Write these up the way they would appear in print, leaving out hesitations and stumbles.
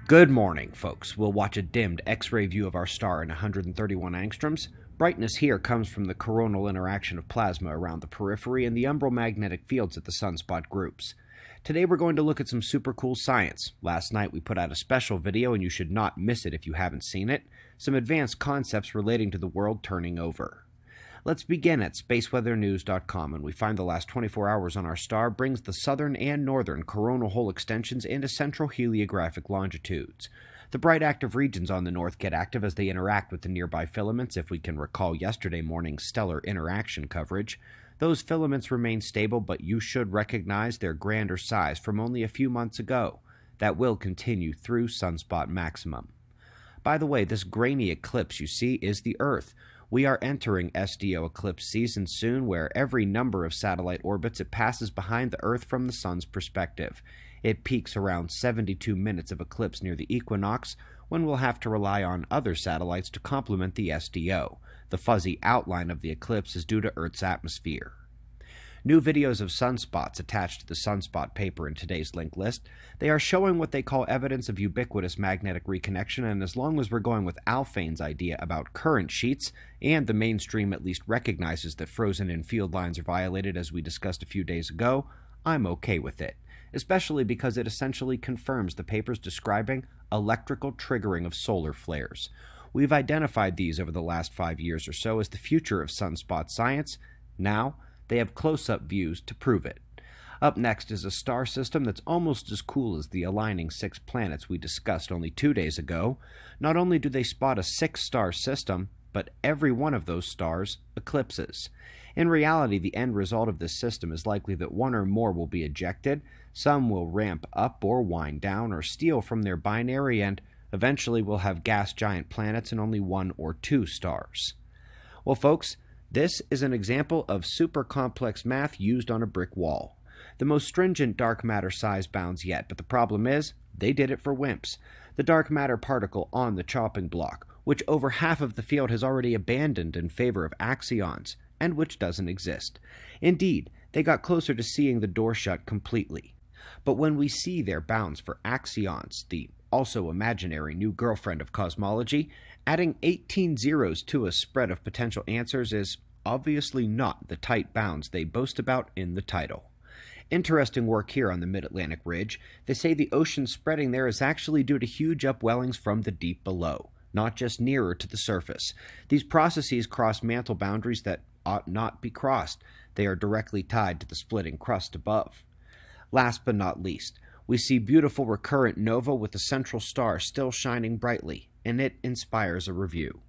Good morning, folks. We'll watch a dimmed X-ray view of our star in 131 angstroms. Brightness here comes from the coronal interaction of plasma around the periphery and the umbral magnetic fields at the sunspot groups. Today we're going to look at some super cool science. Last night we put out a special video and you should not miss it if you haven't seen it. Some advanced concepts relating to the world turning over. Let's begin at spaceweathernews.com, and we find the last 24 hours on our star brings the southern and northern coronal hole extensions into central heliographic longitudes. The bright active regions on the north get active as they interact with the nearby filaments, if we can recall yesterday morning's stellar interaction coverage. Those filaments remain stable, but you should recognize their grander size from only a few months ago. That will continue through sunspot maximum. By the way, this grainy eclipse you see is the Earth. We are entering SDO eclipse season soon, where every number of satellite orbits it passes behind the Earth from the Sun's perspective. It peaks around 72 minutes of eclipse near the equinox, when we'll have to rely on other satellites to complement the SDO. The fuzzy outline of the eclipse is due to Earth's atmosphere. New videos of sunspots attached to the sunspot paper in today's link list. They are showing what they call evidence of ubiquitous magnetic reconnection, and as long as we're going with Alphane's idea about current sheets, and the mainstream at least recognizes that frozen-in field lines are violated as we discussed a few days ago, I'm okay with it, especially because it essentially confirms the papers describing electrical triggering of solar flares. We've identified these over the last 5 years or so as the future of sunspot science. Now, they have close-up views to prove it. Up next is a star system that's almost as cool as the aligning 6 planets we discussed only 2 days ago. Not only do they spot a 6-star system, but every one of those stars eclipses. In reality, the end result of this system is likely that one or more will be ejected, some will ramp up or wind down or steal from their binary, and eventually we'll have gas giant planets and only 1 or 2 stars. Well, folks, this is an example of super complex math used on a brick wall. The most stringent dark matter size bounds yet, but the problem is, they did it for WIMPs. The dark matter particle on the chopping block, which over half of the field has already abandoned in favor of axions, and which doesn't exist. Indeed, they got closer to seeing the door shut completely. But when we see their bounds for axions, the also imaginary new girlfriend of cosmology, adding 18 zeros to a spread of potential answers is obviously not the tight bounds they boast about in the title. Interesting work here on the mid-Atlantic ridge. They say the ocean spreading there is actually due to huge upwellings from the deep below, not just nearer to the surface. These processes cross mantle boundaries that ought not be crossed. They are directly tied to the splitting crust above. Last but not least, we see beautiful recurrent nova with the central star still shining brightly, and it inspires a review.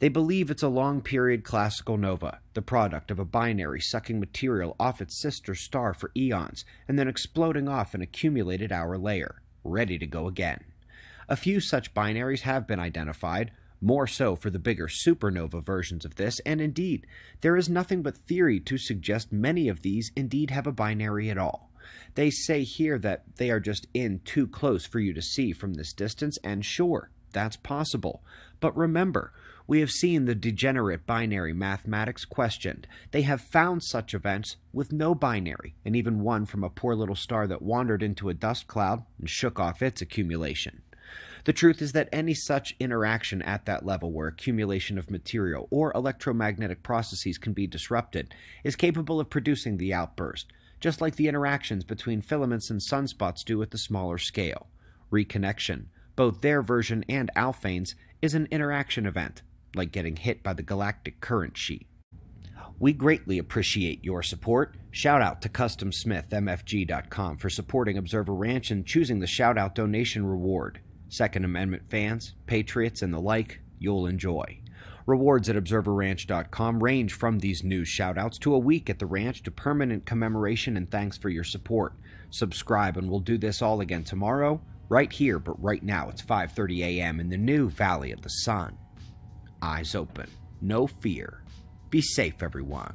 They believe it's a long-period classical nova, the product of a binary sucking material off its sister star for eons, and then exploding off an accumulated hour layer, ready to go again. A few such binaries have been identified, more so for the bigger supernova versions of this, and indeed, there is nothing but theory to suggest many of these indeed have a binary at all. They say here that they are just in too close for you to see from this distance, and sure, that's possible. But remember, we have seen the degenerate binary mathematics questioned. They have found such events with no binary, and even one from a poor little star that wandered into a dust cloud and shook off its accumulation. The truth is that any such interaction at that level where accumulation of material or electromagnetic processes can be disrupted is capable of producing the outburst, just like the interactions between filaments and sunspots do at the smaller scale. Reconnection, both their version and Alphane's, is an interaction event, like getting hit by the galactic current sheet. We greatly appreciate your support. Shout out to CustomSmithMFG.com for supporting Observer Ranch and choosing the shout-out donation reward. Second Amendment fans, patriots, and the like, you'll enjoy. Rewards at ObserverRanch.com range from these news shoutouts to a week at the ranch to permanent commemoration and thanks for your support. Subscribe and we'll do this all again tomorrow, right here, but right now it's 5:30 a.m. in the new Valley of the Sun. Eyes open, no fear. Be safe, everyone.